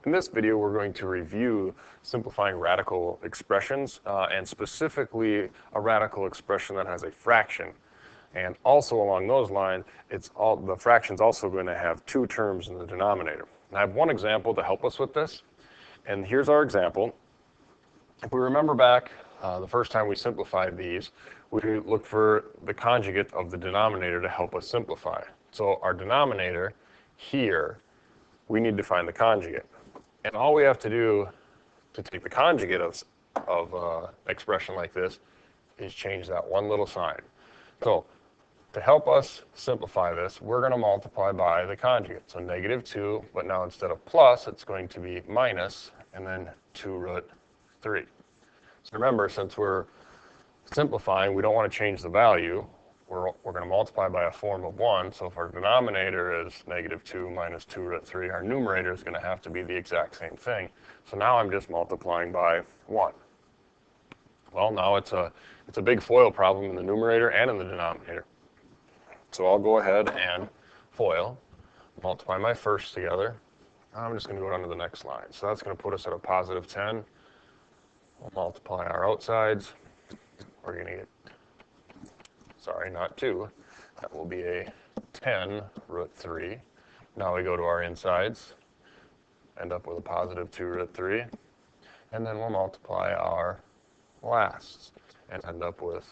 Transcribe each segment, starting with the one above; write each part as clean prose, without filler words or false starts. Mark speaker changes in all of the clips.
Speaker 1: In this video, we're going to review simplifying radical expressions, and specifically a radical expression that has a fraction. And also along those lines, the fraction's also going to have two terms in the denominator. And I have one example to help us with this, and here's our example. If we remember back the first time we simplified these, we looked for the conjugate of the denominator to help us simplify. So our denominator here, we need to find the conjugate. And all we have to do to take the conjugate of expression like this is change that one little sign. So to help us simplify this, we're going to multiply by the conjugate. So negative 2, but now instead of plus, it's going to be minus, and then 2 root 3. So remember, since we're simplifying, we don't want to change the value. We're going to multiply by a form of 1. So if our denominator is negative 2 minus 2 root 3, our numerator is going to have to be the exact same thing. So now I'm just multiplying by 1. Well, now it's a big FOIL problem in the numerator and in the denominator. So I'll go ahead and FOIL, multiply my firsts together. I'm just going to go down to the next line. So that's going to put us at a positive 10. We'll multiply our outsides. We're going to get, sorry, not 2. That will be a 10 root 3. Now we go to our insides, end up with a positive 2 root 3. And then we'll multiply our lasts and end up with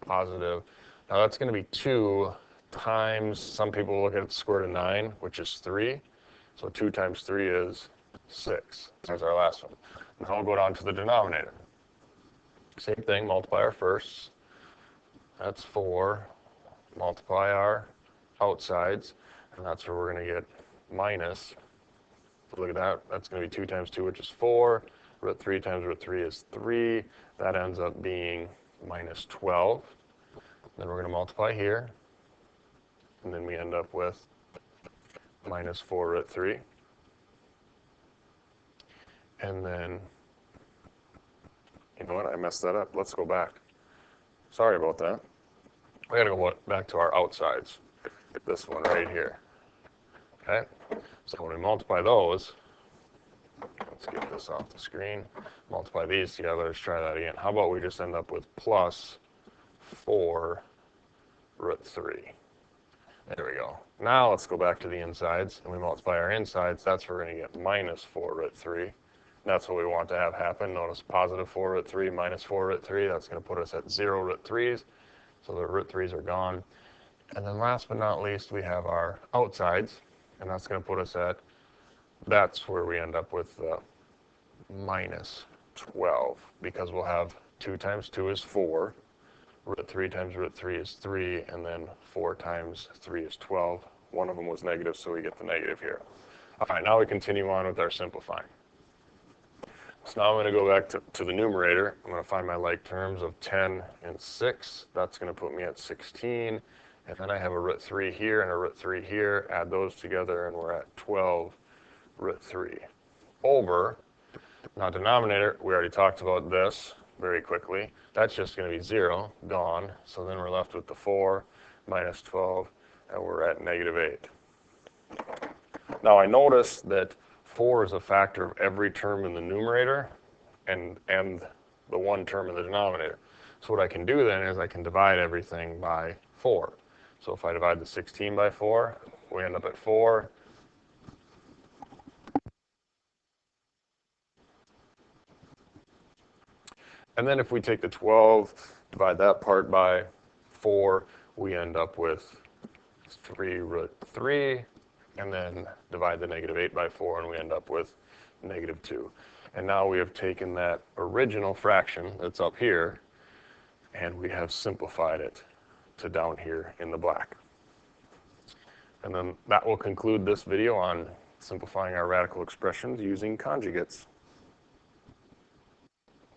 Speaker 1: positive. Now that's going to be 2 times, some people look at the square root of 9, which is 3. So 2 times 3 is 6. There's our last one. Now we'll go down to the denominator. Same thing, multiply our firsts. That's 4. Multiply our outsides, and that's where we're going to get minus. Look at that. That's going to be 2 times 2, which is 4. Root 3 times root 3 is 3. That ends up being minus 12. Then we're going to multiply here, and then we end up with minus 4 root 3. And then, you know what, I messed that up. Let's go back. Sorry about that. We gotta go back to our outsides. This one right here. Okay? So when we multiply those, let's get this off the screen. Multiply these together. Let's try that again. How about we just end up with plus 4 root 3. There we go. Now let's go back to the insides, and we multiply our insides. That's where we're going to get minus 4 root 3. That's what we want to have happen. Notice positive 4 root 3 minus 4 root 3. That's going to put us at 0 root 3s. So the root 3s are gone. And then last but not least, we have our outsides. And that's going to put us at, that's where we end up with minus 12. Because we'll have 2 times 2 is 4. Root 3 times root 3 is 3, and then 4 times 3 is 12. One of them was negative, so we get the negative here. All right, now we continue on with our simplifying. So now I'm going to go back to the numerator. I'm going to find my like terms of 10 and 6. That's going to put me at 16. And then I have a root 3 here and a root 3 here. Add those together, and we're at 12 root 3. Over, now denominator, we already talked about this very quickly. That's just going to be 0, gone. So then we're left with the 4 minus 12, and we're at negative 8. Now I notice that 4 is a factor of every term in the numerator and the one term in the denominator. So what I can do then is I can divide everything by 4. So if I divide the 16 by 4, we end up at 4. And then if we take the 12, divide that part by 4, we end up with 3 root 3. And then divide the negative 8 by 4, and we end up with negative 2. And now we have taken that original fraction that's up here, and we have simplified it to down here in the black. And then that will conclude this video on simplifying our radical expressions using conjugates.